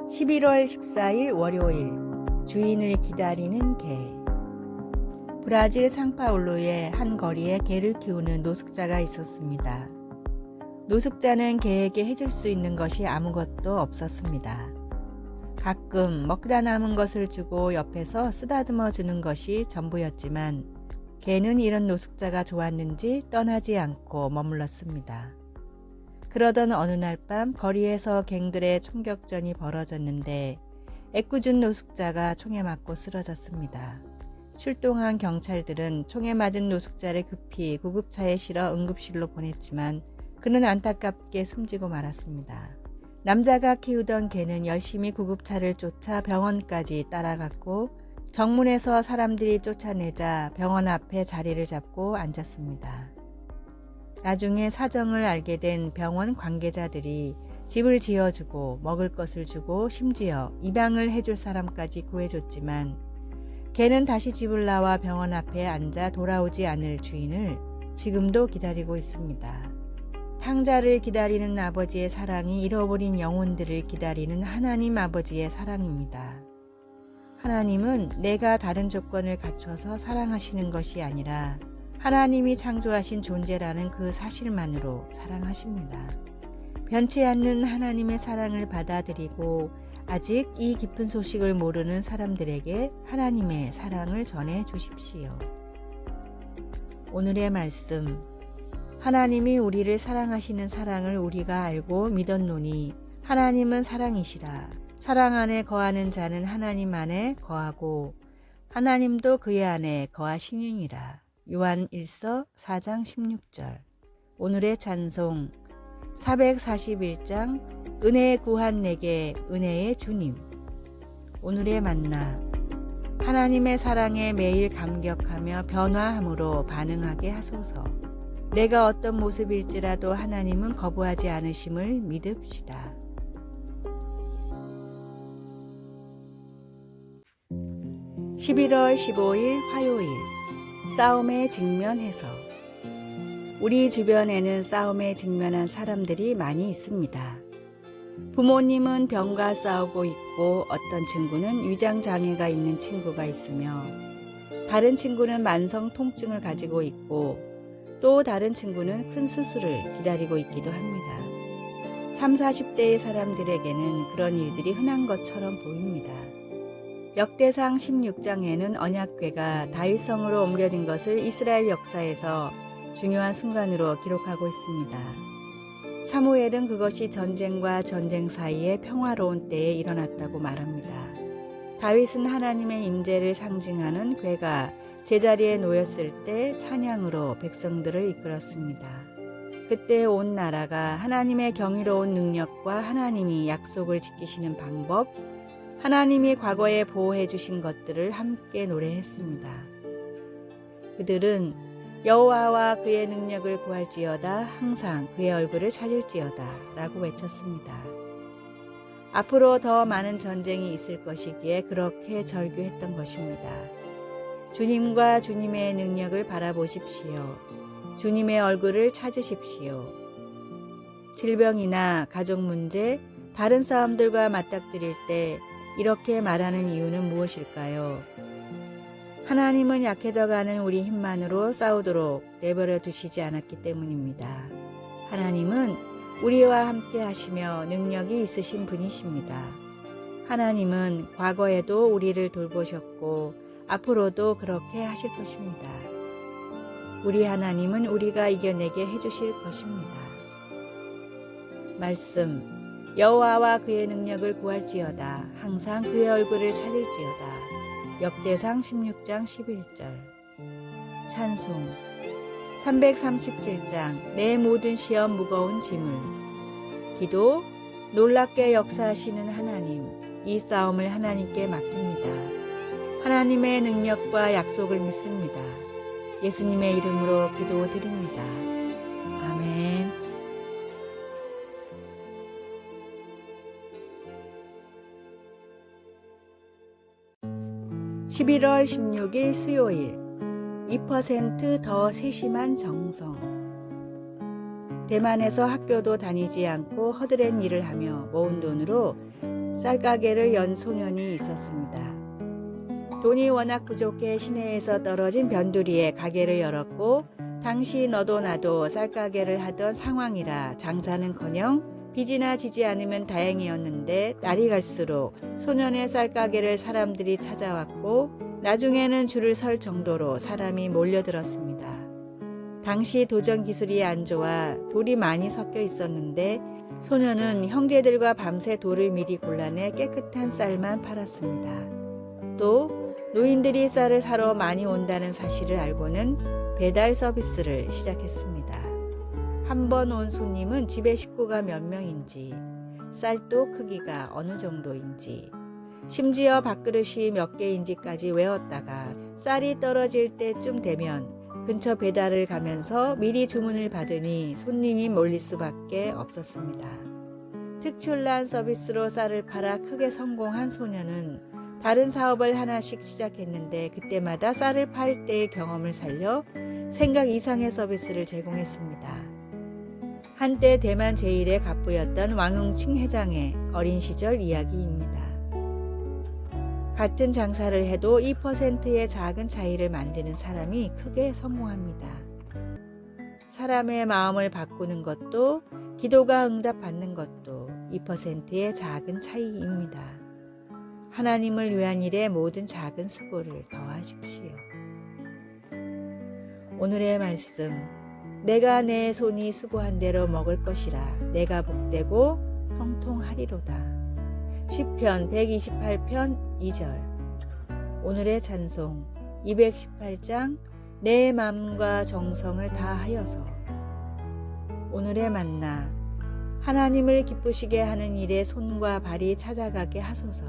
11월 14일 월요일, 주인을 기다리는 개. 브라질 상파울루의 한 거리에 개를 키우는 노숙자가 있었습니다. 노숙자는 개에게 해줄 수 있는 것이 아무것도 없었습니다. 가끔 먹다 남은 것을 주고 옆에서 쓰다듬어 주는 것이 전부였지만 개는 이런 노숙자가 좋았는지 떠나지 않고 머물렀습니다. 그러던 어느 날 밤 거리에서 갱들의 총격전이 벌어졌는데 애꿎은 노숙자가 총에 맞고 쓰러졌습니다. 출동한 경찰들은 총에 맞은 노숙자를 급히 구급차에 실어 응급실로 보냈지만 그는 안타깝게 숨지고 말았습니다. 남자가 키우던 개는 열심히 구급차를 쫓아 병원까지 따라갔고 정문에서 사람들이 쫓아내자 병원 앞에 자리를 잡고 앉았습니다. 나중에 사정을 알게 된 병원 관계자들이 집을 지어주고 먹을 것을 주고 심지어 입양을 해줄 사람까지 구해줬지만 개는 다시 집을 나와 병원 앞에 앉아 돌아오지 않을 주인을 지금도 기다리고 있습니다. 탕자를 기다리는 아버지의 사랑이 잃어버린 영혼들을 기다리는 하나님 아버지의 사랑입니다. 하나님은 내가 다른 조건을 갖춰서 사랑하시는 것이 아니라 하나님이 창조하신 존재라는 그 사실만으로 사랑하십니다. 변치 않는 하나님의 사랑을 받아들이고 아직 이 깊은 소식을 모르는 사람들에게 하나님의 사랑을 전해 주십시오. 오늘의 말씀. 하나님이 우리를 사랑하시는 사랑을 우리가 알고 믿었노니 하나님은 사랑이시라. 사랑 안에 거하는 자는 하나님 안에 거하고 하나님도 그의 안에 거하시느니라. 요한 1서 4장 16절. 오늘의 찬송 441장 은혜에 구한 내게 은혜의 주님. 오늘의 만나 하나님의 사랑에 매일 감격하며 변화함으로 반응하게 하소서. 내가 어떤 모습일지라도 하나님은 거부하지 않으심을 믿읍시다. 11월 15일 화요일 싸움에 직면해서 우리 주변에는 싸움에 직면한 사람들이 많이 있습니다. 부모님은 병과 싸우고 있고 어떤 친구는 위장장애가 있는 친구가 있으며 다른 친구는 만성 통증을 가지고 있고 또 다른 친구는 큰 수술을 기다리고 있기도 합니다. 30, 40대의 사람들에게는 그런 일들이 흔한 것처럼 보입니다. 역대상 16장에는 언약궤가 다윗성으로 옮겨진 것을 이스라엘 역사에서 중요한 순간으로 기록하고 있습니다. 사무엘은 그것이 전쟁과 전쟁 사이에 평화로운 때에 일어났다고 말합니다. 다윗은 하나님의 임재를 상징하는 궤가 제자리에 놓였을 때 찬양으로 백성들을 이끌었습니다. 그때 온 나라가 하나님의 경이로운 능력과 하나님이 약속을 지키시는 방법, 하나님이 과거에 보호해 주신 것들을 함께 노래했습니다. 그들은 여호와와 그의 능력을 구할지어다 항상 그의 얼굴을 찾을지어다 라고 외쳤습니다. 앞으로 더 많은 전쟁이 있을 것이기에 그렇게 절규했던 것입니다. 주님과 주님의 능력을 바라보십시오. 주님의 얼굴을 찾으십시오. 질병이나 가족 문제, 다른 싸움들과 맞닥뜨릴 때 이렇게 말하는 이유는 무엇일까요? 하나님은 약해져가는 우리 힘만으로 싸우도록 내버려 두시지 않았기 때문입니다. 하나님은 우리와 함께 하시며 능력이 있으신 분이십니다. 하나님은 과거에도 우리를 돌보셨고 앞으로도 그렇게 하실 것입니다. 우리 하나님은 우리가 이겨내게 해주실 것입니다. 말씀 여호와와 그의 능력을 구할지어다 항상 그의 얼굴을 찾을지어다. 역대상 16장 11절. 찬송 337장 내 모든 시험 무거운 짐을. 기도 놀랍게 역사하시는 하나님, 이 싸움을 하나님께 맡깁니다. 하나님의 능력과 약속을 믿습니다. 예수님의 이름으로 기도드립니다. 아멘. 11월 16일 수요일 2% 더 세심한 정성. 대만에서 학교도 다니지 않고 허드렛 일을 하며 모은 돈으로 쌀가게를 연 소년이 있었습니다. 돈이 워낙 부족해 시내에서 떨어진 변두리에 가게를 열었고 당시 너도 나도 쌀가게를 하던 상황이라 장사는커녕 빚이나 지지 않으면 다행이었는데 날이 갈수록 소년의 쌀가게를 사람들이 찾아왔고 나중에는 줄을 설 정도로 사람이 몰려들었습니다. 당시 도전 기술이 안 좋아 돌이 많이 섞여 있었는데 소년은 형제들과 밤새 돌을 미리 골라내 깨끗한 쌀만 팔았습니다. 또 노인들이 쌀을 사러 많이 온다는 사실을 알고는 배달 서비스를 시작했습니다. 한 번 온 손님은 집에 식구가 몇 명인지, 쌀도 크기가 어느 정도인지, 심지어 밥그릇이 몇 개인지까지 외웠다가 쌀이 떨어질 때쯤 되면 근처 배달을 가면서 미리 주문을 받으니 손님이 몰릴 수밖에 없었습니다. 특출난 서비스로 쌀을 팔아 크게 성공한 소년은 다른 사업을 하나씩 시작했는데 그때마다 쌀을 팔 때의 경험을 살려 생각 이상의 서비스를 제공했습니다. 한때 대만 제1의 갑부였던 왕응칭 회장의 어린 시절 이야기입니다. 같은 장사를 해도 2%의 작은 차이를 만드는 사람이 크게 성공합니다. 사람의 마음을 바꾸는 것도 기도가 응답받는 것도 2%의 작은 차이입니다. 하나님을 위한 일에 모든 작은 수고를 더하십시오. 오늘의 말씀, 내가 내 손이 수고한 대로 먹을 것이라 내가 복되고 형통하리로다. 시편 128편 2절. 오늘의 찬송 218장 내 마음과 정성을 다하여서. 오늘의 만나 하나님을 기쁘시게 하는 일에 손과 발이 찾아가게 하소서.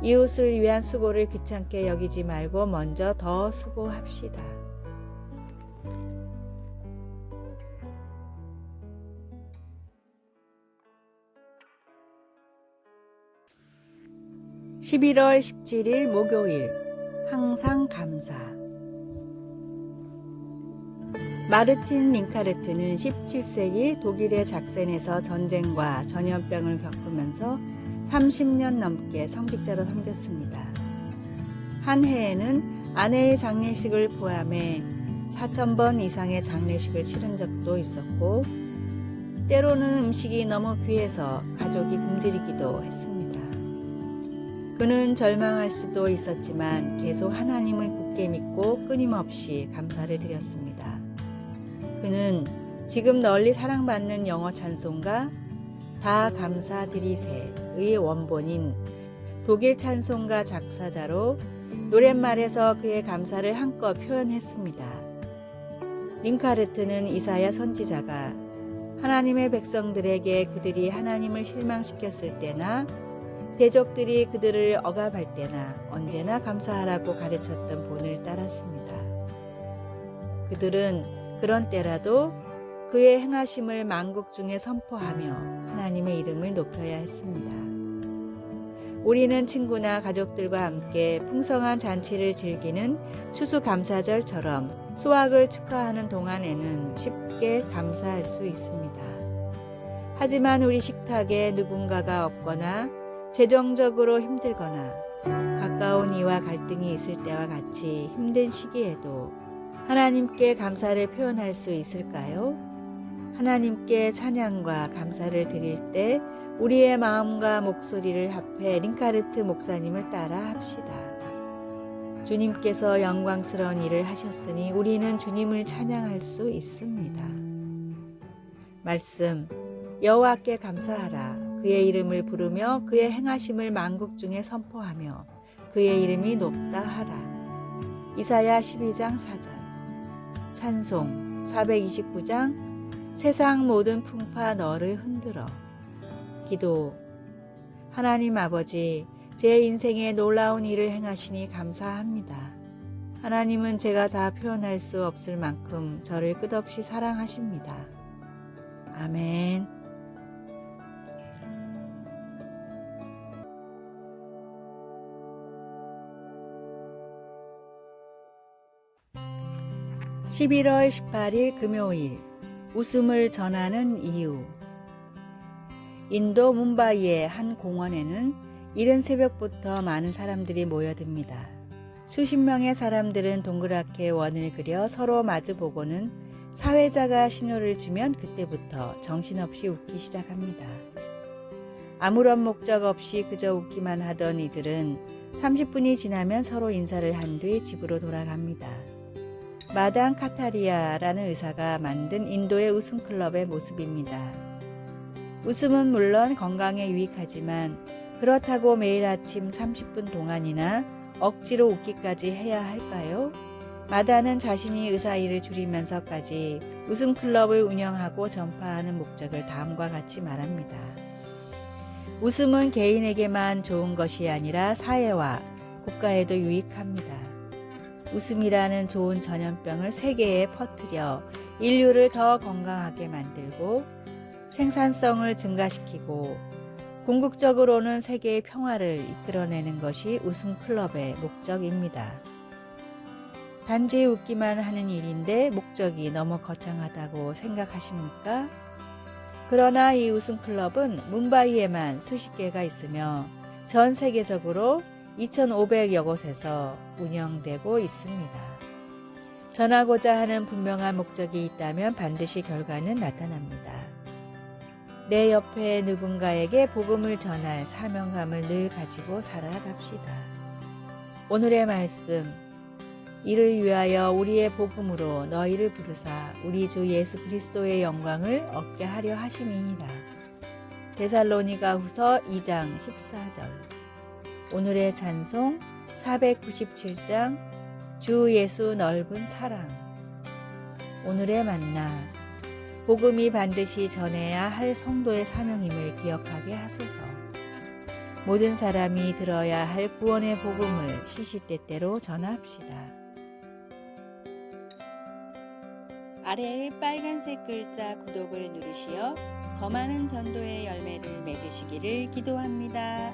이웃을 위한 수고를 귀찮게 여기지 말고 먼저 더 수고합시다. (11월 17일) 목요일. 항상 감사. 마르틴 링카르트는 17세기 독일의 작센에서 전쟁과 전염병을 겪으면서 30년 넘게 성직자로 섬겼습니다. 한 해에는 아내의 장례식을 포함해 4,000번 이상의 장례식을 치른 적도 있었고 때로는 음식이 너무 귀해서 가족이 굶주리기도 했습니다. 그는 절망할 수도 있었지만 계속 하나님을 굳게 믿고 끊임없이 감사를 드렸습니다. 그는 지금 널리 사랑받는 영어 찬송가 다 감사드리세의 원본인 독일 찬송가 작사자로 노랫말에서 그의 감사를 한껏 표현했습니다. 링카르트는 이사야 선지자가 하나님의 백성들에게 그들이 하나님을 실망시켰을 때나 대적들이 그들을 억압할 때나 언제나 감사하라고 가르쳤던 본을 따랐습니다. 그들은 그런 때라도 그의 행하심을 만국 중에 선포하며 하나님의 이름을 높여야 했습니다. 우리는 친구나 가족들과 함께 풍성한 잔치를 즐기는 추수감사절처럼 수확을 축하하는 동안에는 쉽게 감사할 수 있습니다. 하지만 우리 식탁에 누군가가 없거나 재정적으로 힘들거나 가까운 이와 갈등이 있을 때와 같이 힘든 시기에도 하나님께 감사를 표현할 수 있을까요? 하나님께 찬양과 감사를 드릴 때 우리의 마음과 목소리를 합해 링카르트 목사님을 따라 합시다. 주님께서 영광스러운 일을 하셨으니 우리는 주님을 찬양할 수 있습니다. 말씀, 여호와께 감사하라. 그의 이름을 부르며 그의 행하심을 만국 중에 선포하며 그의 이름이 높다 하라. 이사야 12장 4절. 찬송 429장 세상 모든 풍파 너를 흔들어. 기도. 하나님 아버지, 제 인생에 놀라운 일을 행하시니 감사합니다. 하나님은 제가 다 표현할 수 없을 만큼 저를 끝없이 사랑하십니다. 아멘. (11월 18일) 금요일. 웃음을 전하는 이유. 인도 뭄바이의 한 공원에는 이른 새벽부터 많은 사람들이 모여듭니다. 수십 명의 사람들은 동그랗게 원을 그려 서로 마주보고는 사회자가 신호를 주면 그때부터 정신없이 웃기 시작합니다. 아무런 목적 없이 그저 웃기만 하던 이들은 30분이 지나면 서로 인사를 한 뒤 집으로 돌아갑니다. 마당 카타리아라는 의사가 만든 인도의 웃음 클럽의 모습입니다. 웃음은 물론 건강에 유익하지만 그렇다고 매일 아침 30분 동안이나 억지로 웃기까지 해야 할까요? 마다는 자신이 의사 일을 줄이면서까지 웃음 클럽을 운영하고 전파하는 목적을 다음과 같이 말합니다. 웃음은 개인에게만 좋은 것이 아니라 사회와 국가에도 유익합니다. 웃음이라는 좋은 전염병을 세계에 퍼뜨려 인류를 더 건강하게 만들고 생산성을 증가시키고 궁극적으로는 세계의 평화를 이끌어내는 것이 웃음 클럽의 목적입니다. 단지 웃기만 하는 일인데 목적이 너무 거창하다고 생각하십니까? 그러나 이 웃음 클럽은 뭄바이에만 수십 개가 있으며 전 세계적으로 2,500여 곳에서 운영되고 있습니다. 전하고자 하는 분명한 목적이 있다면 반드시 결과는 나타납니다. 내 옆에 누군가에게 복음을 전할 사명감을 늘 가지고 살아갑시다. 오늘의 말씀, 이를 위하여 우리의 복음으로 너희를 부르사 우리 주 예수 그리스도의 영광을 얻게 하려 하심이니라. 데살로니가 후서 2장 14절. 오늘의 찬송 497장 주 예수 넓은 사랑. 오늘의 만나, 복음이 반드시 전해야 할 성도의 사명임을 기억하게 하소서. 모든 사람이 들어야 할 구원의 복음을 시시때때로 전합시다. 아래의 빨간색 글자 구독을 누르시어 더 많은 전도의 열매를 맺으시기를 기도합니다.